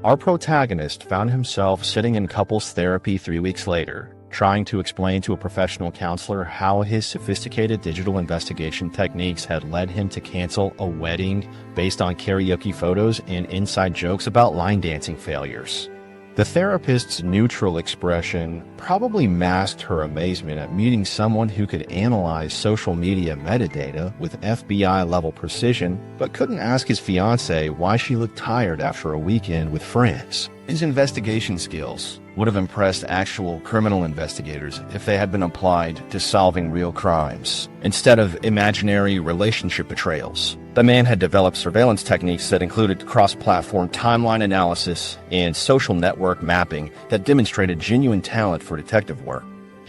Our protagonist found himself sitting in couples therapy 3 weeks later, trying to explain to a professional counselor how his sophisticated digital investigation techniques had led him to cancel a wedding based on karaoke photos and inside jokes about line dancing failures. The therapist's neutral expression probably masked her amazement at meeting someone who could analyze social media metadata with FBI-level precision, but couldn't ask his fiancée why she looked tired after a weekend with friends. His investigation skills would have impressed actual criminal investigators if they had been applied to solving real crimes, instead of imaginary relationship betrayals. The man had developed surveillance techniques that included cross-platform timeline analysis and social network mapping that demonstrated genuine talent for detective work.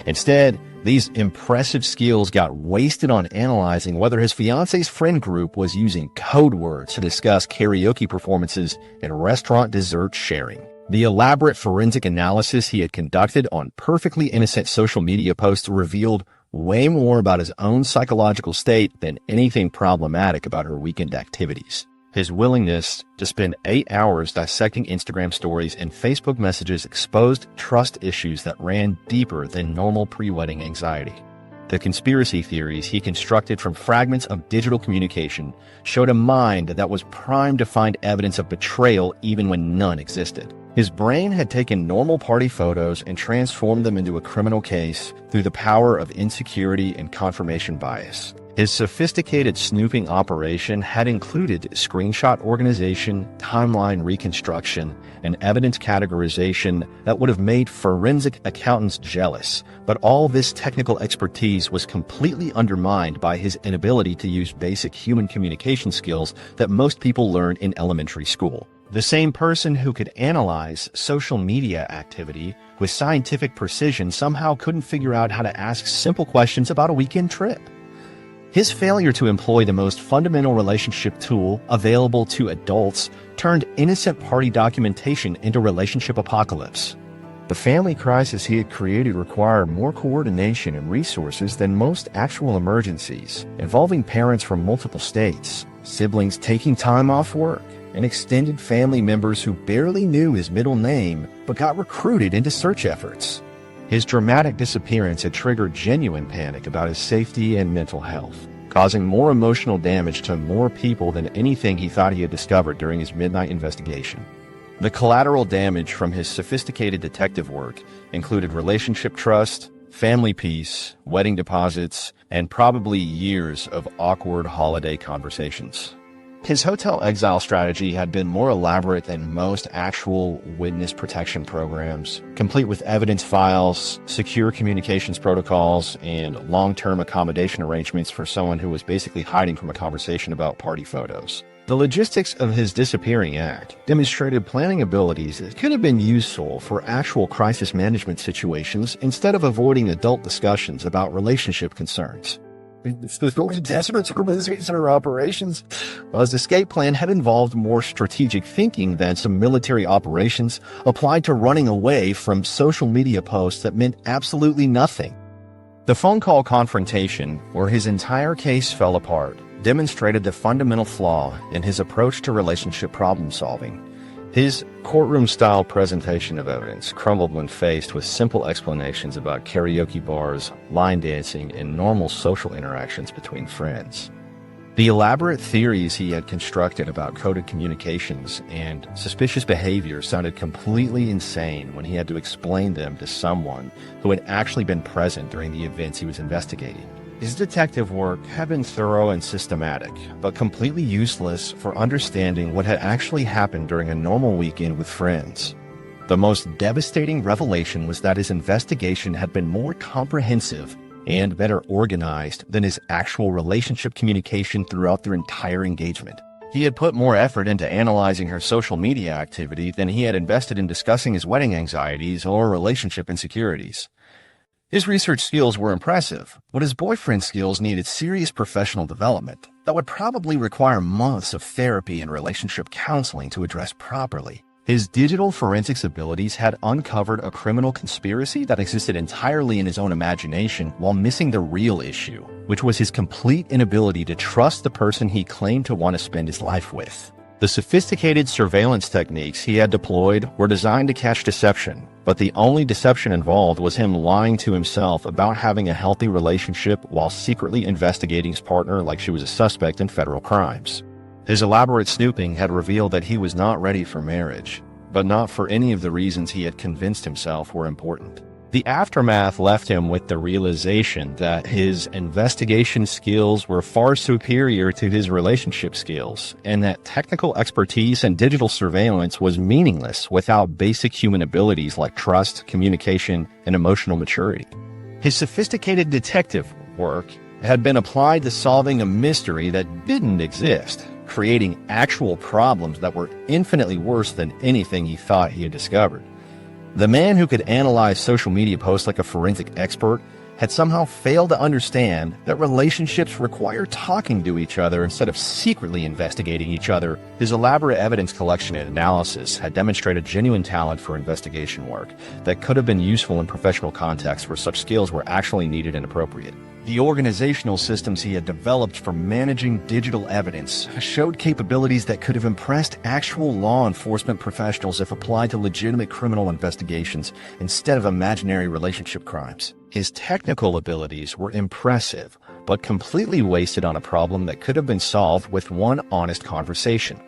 Instead, these impressive skills got wasted on analyzing whether his fiancée's friend group was using code words to discuss karaoke performances and restaurant dessert sharing. The elaborate forensic analysis he had conducted on perfectly innocent social media posts revealed way more about his own psychological state than anything problematic about her weekend activities. His willingness to spend 8 hours dissecting Instagram stories and Facebook messages exposed trust issues that ran deeper than normal pre-wedding anxiety. The conspiracy theories he constructed from fragments of digital communication showed a mind that was primed to find evidence of betrayal even when none existed. His brain had taken normal party photos and transformed them into a criminal case through the power of insecurity and confirmation bias. His sophisticated snooping operation had included screenshot organization, timeline reconstruction, and evidence categorization that would have made forensic accountants jealous. But all this technical expertise was completely undermined by his inability to use basic human communication skills that most people learn in elementary school. The same person who could analyze social media activity with scientific precision somehow couldn't figure out how to ask simple questions about a weekend trip. His failure to employ the most fundamental relationship tool available to adults turned innocent party documentation into relationship apocalypse. The family crisis he had created required more coordination and resources than most actual emergencies, involving parents from multiple states, siblings taking time off work, and extended family members who barely knew his middle name but got recruited into search efforts. His dramatic disappearance had triggered genuine panic about his safety and mental health, causing more emotional damage to more people than anything he thought he had discovered during his midnight investigation. The collateral damage from his sophisticated detective work included relationship trust, family peace, wedding deposits, and probably years of awkward holiday conversations. His hotel exile strategy had been more elaborate than most actual witness protection programs, complete with evidence files, secure communications protocols, and long-term accommodation arrangements for someone who was basically hiding from a conversation about party photos. The logistics of his disappearing act demonstrated planning abilities that could have been useful for actual crisis management situations instead of avoiding adult discussions about relationship concerns. His escape plan had involved more strategic thinking than some military operations applied to running away from social media posts that meant absolutely nothing. The phone call confrontation, where his entire case fell apart, demonstrated the fundamental flaw in his approach to relationship problem solving. His courtroom-style presentation of evidence crumbled when faced with simple explanations about karaoke bars, line dancing, and normal social interactions between friends. The elaborate theories he had constructed about coded communications and suspicious behavior sounded completely insane when he had to explain them to someone who had actually been present during the events he was investigating. His detective work had been thorough and systematic, but completely useless for understanding what had actually happened during a normal weekend with friends. The most devastating revelation was that his investigation had been more comprehensive and better organized than his actual relationship communication throughout their entire engagement. He had put more effort into analyzing her social media activity than he had invested in discussing his wedding anxieties or relationship insecurities. His research skills were impressive, but his boyfriend skills needed serious professional development that would probably require months of therapy and relationship counseling to address properly. His digital forensics abilities had uncovered a criminal conspiracy that existed entirely in his own imagination while missing the real issue, which was his complete inability to trust the person he claimed to want to spend his life with. The sophisticated surveillance techniques he had deployed were designed to catch deception, but the only deception involved was him lying to himself about having a healthy relationship while secretly investigating his partner like she was a suspect in federal crimes. His elaborate snooping had revealed that he was not ready for marriage, but not for any of the reasons he had convinced himself were important. The aftermath left him with the realization that his investigation skills were far superior to his relationship skills, and that technical expertise and digital surveillance was meaningless without basic human abilities like trust, communication, and emotional maturity. His sophisticated detective work had been applied to solving a mystery that didn't exist, creating actual problems that were infinitely worse than anything he thought he had discovered. The man who could analyze social media posts like a forensic expert had somehow failed to understand that relationships require talking to each other instead of secretly investigating each other. His elaborate evidence collection and analysis had demonstrated genuine talent for investigation work that could have been useful in professional contexts where such skills were actually needed and appropriate. The organizational systems he had developed for managing digital evidence showed capabilities that could have impressed actual law enforcement professionals if applied to legitimate criminal investigations instead of imaginary relationship crimes. His technical abilities were impressive, but completely wasted on a problem that could have been solved with one honest conversation.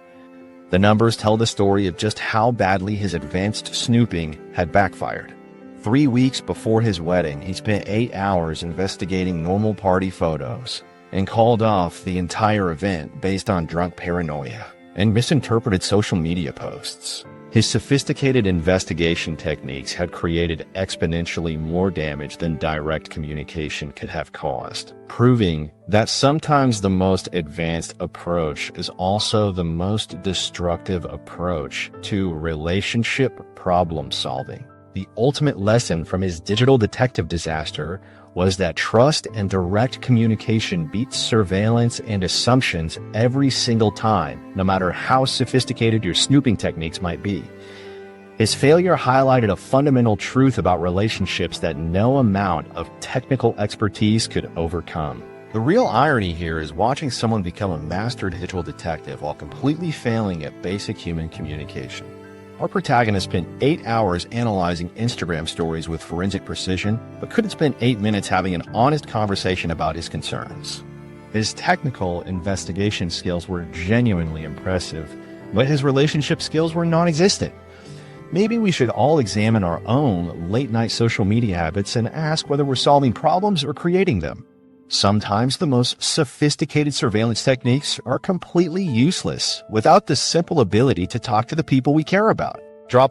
The numbers tell the story of just how badly his advanced snooping had backfired. 3 weeks before his wedding, he spent 8 hours investigating normal party photos and called off the entire event based on drunk paranoia and misinterpreted social media posts. His sophisticated investigation techniques had created exponentially more damage than direct communication could have caused, proving that sometimes the most advanced approach is also the most destructive approach to relationship problem solving. The ultimate lesson from his digital detective disaster was that trust and direct communication beats surveillance and assumptions every single time, no matter how sophisticated your snooping techniques might be. His failure highlighted a fundamental truth about relationships that no amount of technical expertise could overcome. The real irony here is watching someone become a master digital detective while completely failing at basic human communication. Our protagonist spent 8 hours analyzing Instagram stories with forensic precision, but couldn't spend 8 minutes having an honest conversation about his concerns. His technical investigation skills were genuinely impressive, but his relationship skills were non-existent. Maybe we should all examine our own late-night social media habits and ask whether we're solving problems or creating them. Sometimes the most sophisticated surveillance techniques are completely useless without the simple ability to talk to the people we care about. Drop